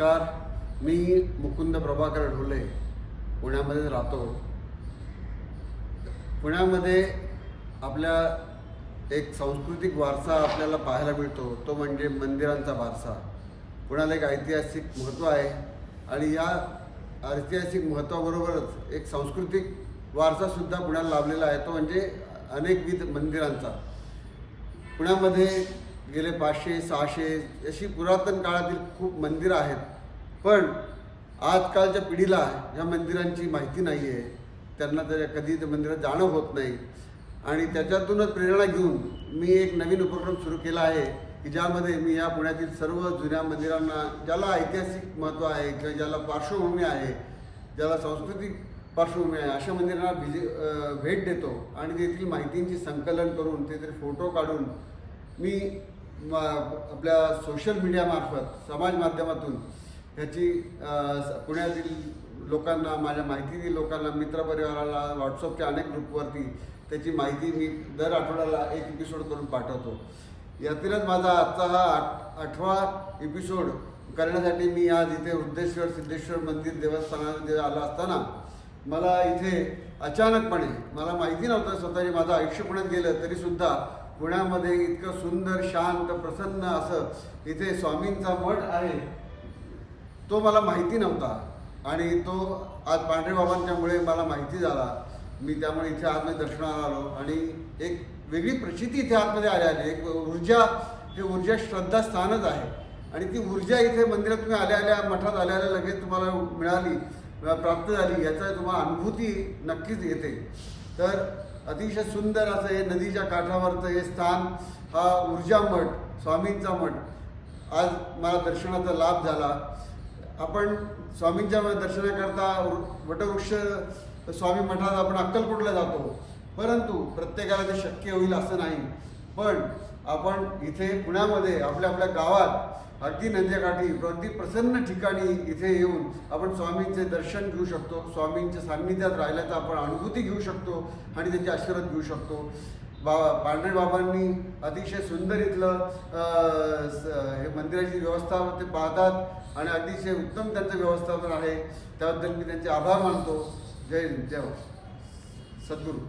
नमस्कार. मी मुकुंद प्रभाकर ढोले पुण्यामध्ये राहतो. पुण्यामध्ये आपल्या एक सांस्कृतिक वारसा आपल्याला पाहायला मिळतो, तो म्हणजे मंदिरांचा वारसा. पुण्याला एक ऐतिहासिक महत्त्व आहे आणि या ऐतिहासिक महत्त्वाबरोबरच एक सांस्कृतिक वारसासुद्धा पुण्याला लाभलेला आहे, तो म्हणजे अनेकविध मंदिरांचा. पुण्यामध्ये गेले 500-600 अशी पुरातन काळातील खूप मंदिरं आहेत, पण आजकालच्या पिढीला ह्या मंदिरांची माहिती नाही आहे. त्यांना तर कधी त्या मंदिरात जाणं होत नाही आणि त्याच्यातूनच प्रेरणा घेऊन मी एक नवीन उपक्रम सुरू केला आहे की ज्यामध्ये मी या पुण्यातील सर्व जुन्या मंदिरांना, ज्याला ऐतिहासिक महत्त्व आहे किंवा ज्याला पार्श्वभूमी आहे, ज्याला सांस्कृतिक पार्श्वभूमी आहे, अशा मंदिरांना भेट देतो आणि तेथील माहितींची संकलन करून तेथील फोटो काढून मी आपल्या सोशल मीडियामार्फत, समाज माध्यमातून ह्याची पुण्यातील लोकांना, माझ्या माहितीतील लोकांना, मित्रपरिवाराला, व्हॉट्सअपच्या अनेक ग्रुपवरती त्याची माहिती मी दर आठवड्याला एक एपिसोड करून पाठवतो. यातीलच माझा आजचा हा 8वा एपिसोड करण्यासाठी मी आज इथे वृद्धेश्वर सिद्धेश्वर मंदिर देवस्थानामध्ये आला असताना मला इथे अचानकपणे, मला माहिती नव्हतं, स्वतःने माझं आयुष्य पुण्यात गेलं तरीसुद्धा पुण्यामध्ये इतकं सुंदर, शांत, प्रसन्न असं इथे स्वामींचा मठ आहे, तो मला माहिती नव्हता आणि तो आज पांढरे बाबांच्यामुळे मला माहिती झाला. मी त्यामुळे इथे आतमध्ये दर्शनाला आलो आणि एक वेगळी प्रचिती इथे आतमध्ये आली. एक ऊर्जा, हे ऊर्जा श्रद्धास्थानच आहे आणि ती ऊर्जा इथे मंदिरात तुम्ही आल्या मठात आल्या लगेच तुम्हाला मिळाली, प्राप्त झाली, याचा तुम्हाला अनुभूती नक्कीच येते. तर अतिशय सुंदर असं हे नदीच्या काठावरचं हे स्थान, हा ऊर्जा मठ, स्वामींचा मठ, आज मला दर्शनाचा लाभ झाला. आपण स्वामींच्या दर्शनाकरता वटवृक्ष स्वामी मठात आपण अक्कलकोटला जातो, परंतु प्रत्येकाला ते शक्य होईल असं नाही. पण आपण इथे पुण्यामध्ये आपल्या आपल्या गावात अगदी नद्याकाठी, अगदी प्रसन्न ठिकाणी इथे येऊन आपण स्वामींचे दर्शन घेऊ शकतो, स्वामींच्या सान्निध्यात राहिल्याचा आपण अनुभूती घेऊ शकतो आणि त्यांचे आशीर्वाद घेऊ शकतो. पांढरे बाबांनी अतिशय सुंदर इथलं हे मंदिराची व्यवस्था ते पाहतात आणि अतिशय उत्तम त्यांचं व्यवस्थापन आहे. त्याबद्दल मी त्यांचे आभार मानतो. जय हिंद, जय सद्गुरू.